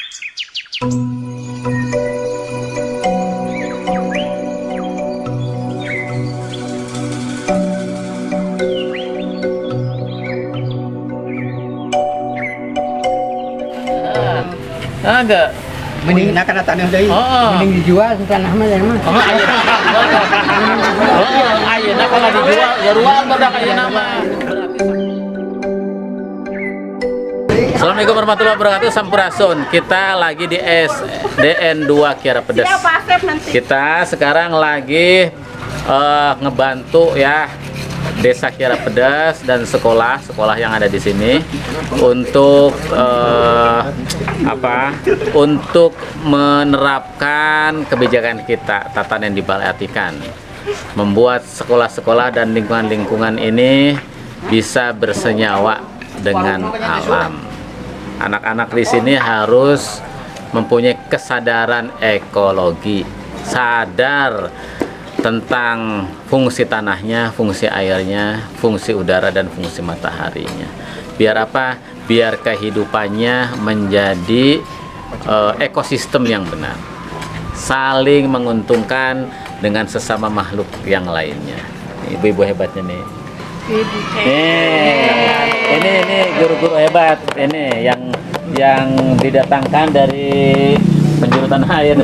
Agak Mending nak tanah deui. Mending dijual tanah mah ya mah. ayeuna kalau dijual ya ruang badak ayeuna mah. Assalamualaikum warahmatullahi wabarakatuh. Sampurasun. Kita lagi di SDN 2 Kiara Pedes. Kita sekarang lagi ngebantu ya Desa Kiara Pedes dan sekolah yang ada di sini untuk untuk menerapkan kebijakan kita tatanan di Balai Atikan, membuat sekolah-sekolah dan lingkungan-lingkungan ini bisa bersenyawa dengan alam. Anak-anak di sini harus mempunyai kesadaran ekologi, sadar tentang fungsi tanahnya, fungsi airnya, fungsi udara, dan fungsi mataharinya. Biar apa? Biar kehidupannya menjadi ekosistem yang benar, saling menguntungkan dengan sesama makhluk yang lainnya. Ibu-ibu hebatnya nih. Ini guru-guru hebat ini yang didatangkan dari penjuru tanah air.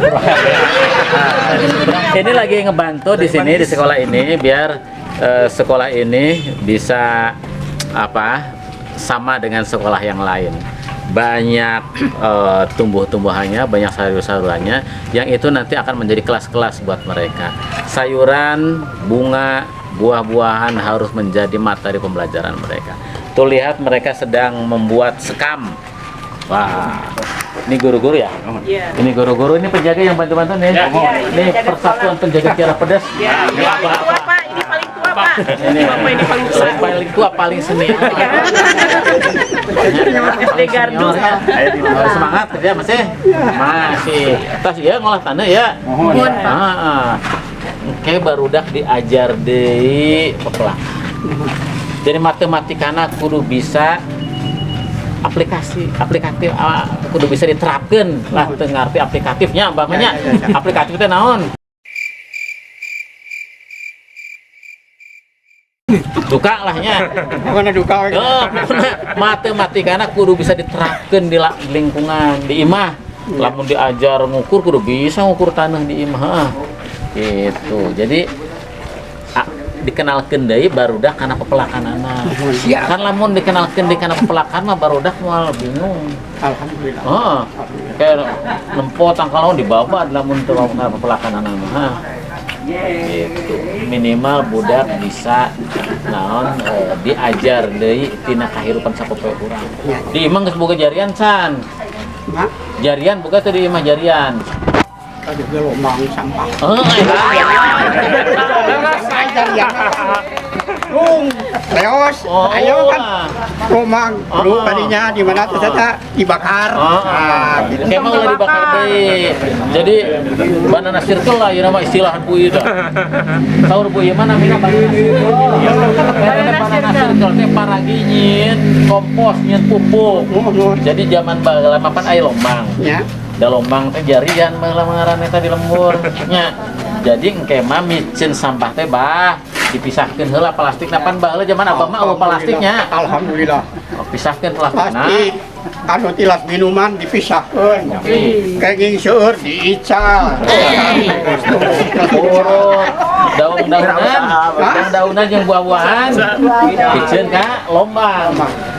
Ini lagi ngebantu di sini di sekolah ini biar sekolah ini bisa sama dengan sekolah yang lain. Banyak tumbuh-tumbuhannya, banyak sayur-sayurannya yang itu nanti akan menjadi kelas-kelas buat mereka. Sayuran, bunga, buah-buahan harus menjadi materi pembelajaran mereka. Tuh lihat mereka sedang membuat sekam. Wah, ini guru-guru ya? Iya. Ini guru-guru, ini penjaga yang bantu-bantu nih. Ini persatuan penjaga Kiara Pedes. Ya, ini paling tua Pak, ini paling tua Pak. Ini paling tua. Paling tua, paling senior. SD Gardus. Semangat ya masih. Tas ya ngolah tanah ya. Mohon Pak. Kayak barudak diajar deui pepelak. Jadi matematikana kudu bisa aplikatif kudu bisa diterapkan lah, teu ngarti aplikatifnya umpamanya. Aplikatif teh naon? Duka lahnya. Mana duka we. Matematikana kudu bisa diterapkan di lingkungan, di imah. Lamun diajar ngukur kudu bisa ngukur tanah di imah. Gitu. Jadi dikenalkeun deui barudak kana pepelakanana. Kan lamun dikenalkeun di kana pepelakan mah barudak moal bingung. Alhamdulillah. Kayak nempot tangkalaun dibawa lamun teu kana pepelakanana mah. Gitu. Minimal budak bisa diajar deui tina kahirupan sapopoe urang. Di imah geus boga jarian can. Jarian boga teh di imah jarian. Ada gelombang sampah. Leos, ayo kan romang dulu tadinya di mana ternyata dibakar. Gitu. Kayak mau dibakar deh. Jadi banana circle lah, ya nama istilah bu itu. Tahu bu ya mana mina banana circle? Banana circle teh paragi nyieun kompos nyieun pupuk. Jadi zaman baheula mapan aya lombang. Ya. Da lombang teh jarian baheula ngaranna teh di lembur nya. Jadi engke mah micin sampah teh dipisahkeun heula plastik napan baheula zaman abah mah eueuh plastiknya. Alhamdulillah. Pisahkeun plastikna. Pasti anu tilas minuman dipisahkeun. Kenging seueur diical. Daun-daunan jeung buah-buahan diceun ka lombang.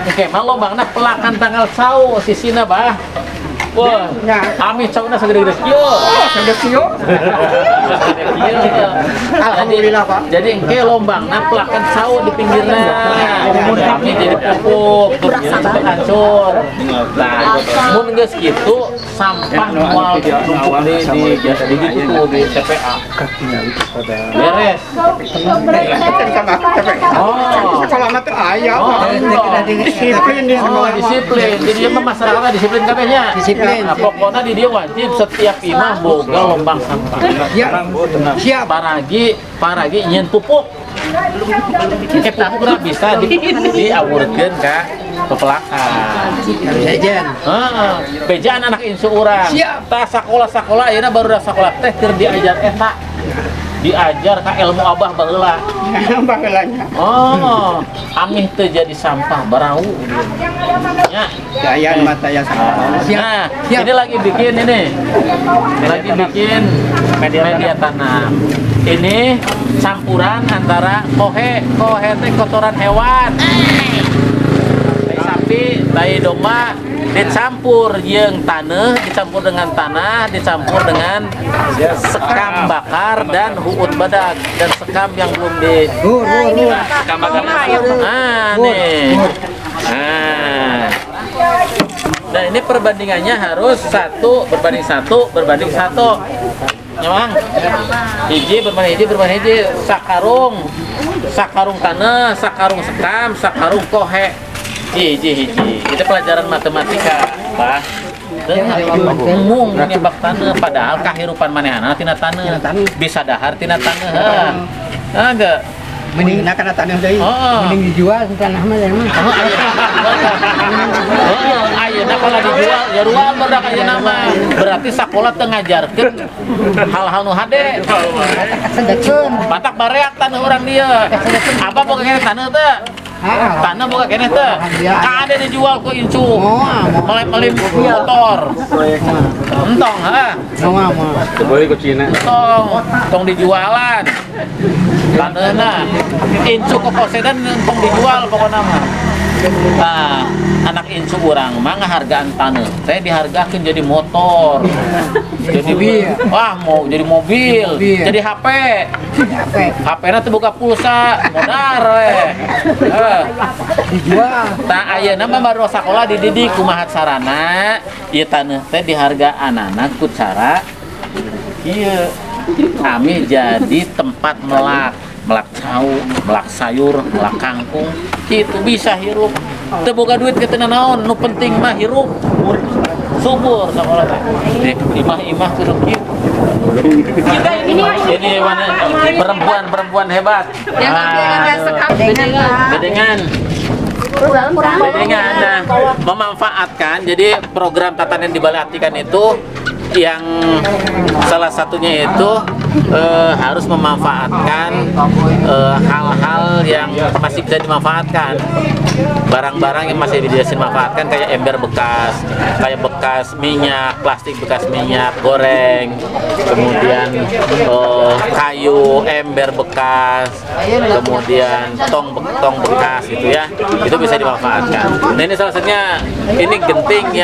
Engke mah lombangna pelakan tanggal sau sisina bah. Wah, kami cauna segede-gede kieu. Segede kieu. Alhamdulillah, Pak. Jadi engke lombangna pelakan sawo di pinggirna. Kami jadi pupuk, terus hancur. Nah, mun geus kitu sampah moal numpuk di TPA. Beres. Sekolah mah teu aya. Disiplin di sekolah. Disiplin. Jadi mah masyarakat disiplin kabehnya. Nah, pokoknya di dia wajib setiap imah boga lombang sampah. Siap. Paragi nyen pupuk. Pupuk bisa diawurkeun ka Pepelakan. Sejen. Bejaan anak insu urang. Siap. Tah sakola-sakola ayeuna baru sakola teh keur diajar eta. Diajar ka ilmu abah baheula. Bagelanya. Oh, amih teu jadi sampah barau. Ya. Gaya mata ya sama. Nah, ini lagi bikin ini. Lagi bikin media tanam. Ini campuran antara kohe teh kotoran hewan. Tai sapi, tai domba dicampur jeung tanah, dicampur dengan tanah, dicampur dengan sekam bakar dan huut badak dan sekam yang belum di sekam bakar. Ah, nih. Ah. Nah, ini perbandingannya harus 1 berbanding 1 berbanding 1. Memang hiji berbanding hiji sakarung tanah, sakarung sekam, sakarung kohe. Hiji. Itu pelajaran matematika, Pak. Umum nimbak tanah padahal kahirupan manehna tina tanah. Bisa dahar tina tanah. Enggak. Mending kana tanah deui. Mending dijual tanah mah ya mah. Ayeuna kalau dijual ya ruang barudak ayeuna mah. Berarti sakola teu ngajarkeun hal-hal nu hade. Sedekeun. Batak bareak tanah urang dieu. Apa boga kene tanah teh? Tanah boga kene teh. Kade dijual ku incu. Melip motor. Entong ha. Boleh ke Cina. Tong dijualan. Tanahna incu keposedan tong dijual pokoknya mah. Nah, anak incu urang mah ngahargaan tanah. Saya dihargakeun jadi motor. Jadi mau jadi mobil, jadi HP. HP-na teu boga pulsa, modar we. Dijual. Tah ayeuna mah baru sakola dididik kumaha carana ieu tanah teh dihargaanana ku cara ieu kami jadi tempat melak cau, melak sayur, melak kangkung, itu bisa hirup. Teu boga duit kitu naon, nu penting mah hirup. Subur sakola teh. Imah-imah kudu kitu. Ini mana perempuan hebat. Bedengan. Nah, memanfaatkan. Jadi program tatanan di Balai Atikan itu yang salah satunya itu harus memanfaatkan hal-hal yang masih bisa dimanfaatkan, barang-barang yang masih bisa dimanfaatkan kayak ember bekas, kayak bekas minyak, plastik bekas minyak goreng, kemudian kayu, ember bekas, kemudian tong bekas gitu ya, itu bisa dimanfaatkan. Nah ini salah satunya, ini genting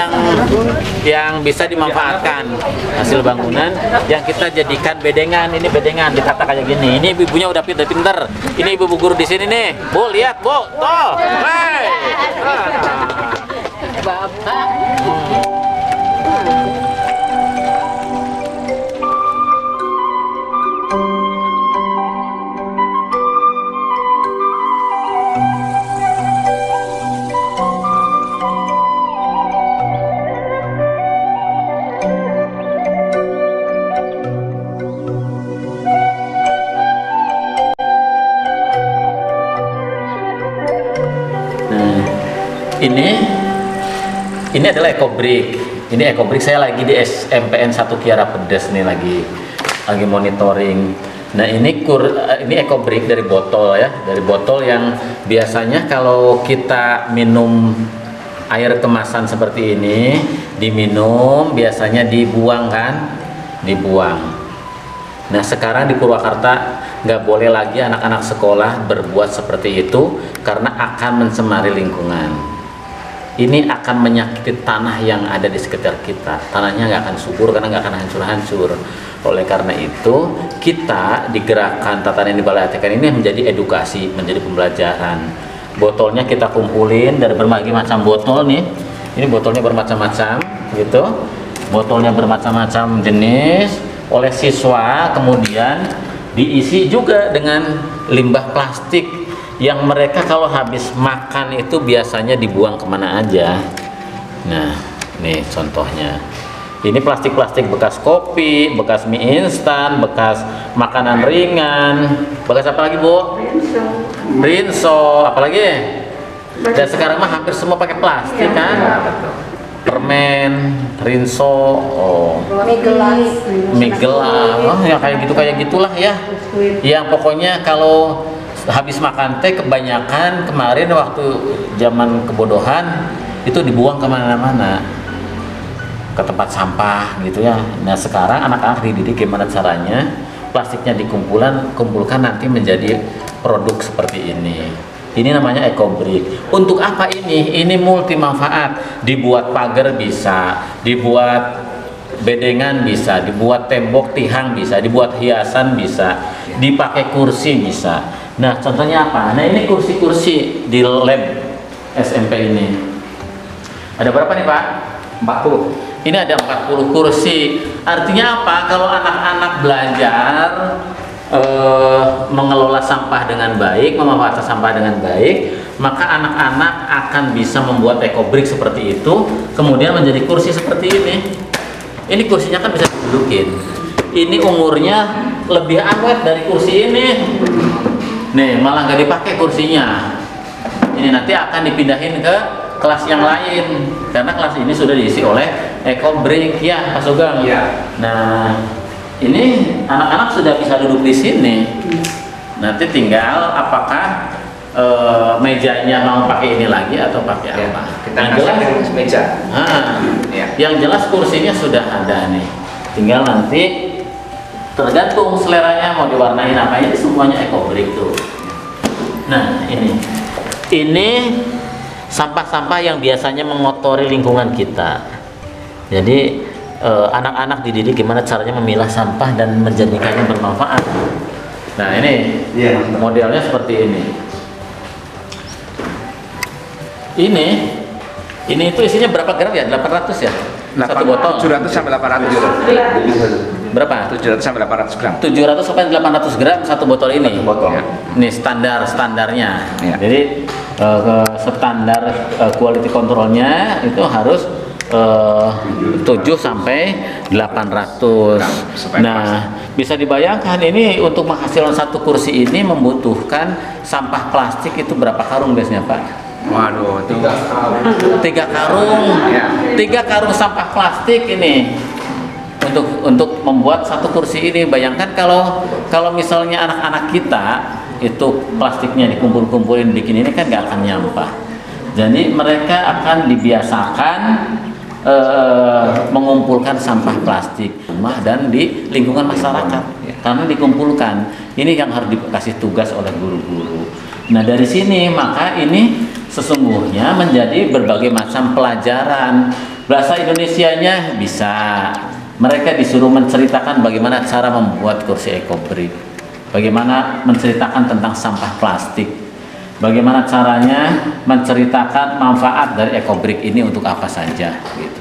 yang bisa dimanfaatkan hasil bangunan yang kita jadikan bedengan. Ini bedengan ditata kayak gini. Ini ibunya udah pinter. Ini ibu guru di sini nih. Bu lihat bu, tuh. Hey. Bapak. Ini adalah ekobrik. Ini ekobrik saya lagi di SMPN 1 Kiara Pedes nih lagi monitoring. Nah ini ekobrik dari botol ya, dari botol yang biasanya kalau kita minum air kemasan seperti ini diminum biasanya dibuang kan, dibuang. Nah sekarang di Purwakarta nggak boleh lagi anak-anak sekolah berbuat seperti itu karena akan mencemari lingkungan. Ini akan menyakiti tanah yang ada di sekitar kita. Tanahnya nggak akan subur karena nggak akan hancur-hancur. Oleh karena itu, kita di gerakan tatanan di Balai Atikan ini menjadi edukasi, menjadi pembelajaran. Botolnya kita kumpulin dari berbagai macam botol nih. Ini botolnya bermacam-macam, gitu. Botolnya bermacam-macam jenis oleh siswa, kemudian diisi juga dengan limbah plastik yang mereka kalau habis makan itu biasanya dibuang kemana aja. Nah, nih contohnya. Ini plastik-plastik bekas kopi, bekas mie instan, bekas makanan ringan, bekas apa lagi Bu? Rinso, apa lagi? Dan sekarang mah hampir semua pakai plastik kan. Permen, rinso, mie gelas, ya kayak gitulah ya. Yang pokoknya kalau habis makan teh kebanyakan kemarin waktu zaman kebodohan itu dibuang kemana-mana, ke tempat sampah gitu ya. Nah sekarang anak-anak dididik gimana caranya plastiknya kumpulkan nanti menjadi produk seperti ini. Ini namanya EcoBrick. Untuk apa ini? Ini multi manfaat. Dibuat pagar bisa, dibuat bedengan bisa, dibuat tembok tiang bisa, dibuat hiasan bisa, dipakai kursi bisa. Nah contohnya apa? Nah ini kursi-kursi di lab SMP ini. Ada berapa nih Pak? 40. Ini ada 40 kursi. Artinya apa? Kalau anak-anak belajar mengelola sampah dengan baik, memanfaatkan sampah dengan baik, maka anak-anak akan bisa membuat EcoBrick seperti itu, kemudian menjadi kursi seperti ini. Ini kursinya kan bisa didudukin. Ini umurnya lebih awet dari kursi ini. Nih, malah nggak dipakai kursinya. Ini nanti akan dipindahin ke kelas yang lain, karena kelas ini sudah diisi oleh EcoBrick ya, Pak Sugeng. Iya. Nah, ini anak-anak sudah bisa duduk di sini. Nanti tinggal apakah mejanya mau pakai ini lagi atau pakai apa. Kita Yang kasih jelas, meja. Ya. yang jelas kursinya sudah ada nih. Tinggal nanti tergantung seleranya mau diwarnain apa, ini semuanya EcoBrick tuh. Nah ini sampah-sampah yang biasanya mengotori lingkungan kita. Jadi anak-anak dididik gimana caranya memilah sampah dan menjadikannya bermanfaat. Nah ini modelnya seperti ini. Ini itu isinya berapa gram ya? 800 ya? Satu botol? 700 sampai 800. Berapa? 700 sampai 800 gram. 700 sampai 800 gram satu botol ini. Satu botol. Ya. Ini standarnya. Ya. Jadi standar quality controlnya itu harus 7 sampai 800. Nah, bisa dibayangkan ini untuk menghasilkan satu kursi ini membutuhkan sampah plastik itu berapa karung biasanya, Pak? Waduh, 3 karung. Ya. 3 karung sampah plastik ini untuk membuat satu kursi ini. Bayangkan kalau misalnya anak-anak kita itu plastiknya dikumpul-kumpulin bikin ini kan nggak akan nyampah. Jadi mereka akan dibiasakan mengumpulkan sampah plastik rumah dan di lingkungan masyarakat karena dikumpulkan. Ini yang harus dikasih tugas oleh guru-guru. Nah dari sini maka ini sesungguhnya menjadi berbagai macam pelajaran. Bahasa Indonesianya bisa. Mereka disuruh menceritakan bagaimana cara membuat kursi EcoBrick, bagaimana menceritakan tentang sampah plastik, bagaimana caranya menceritakan manfaat dari EcoBrick ini untuk apa saja gitu.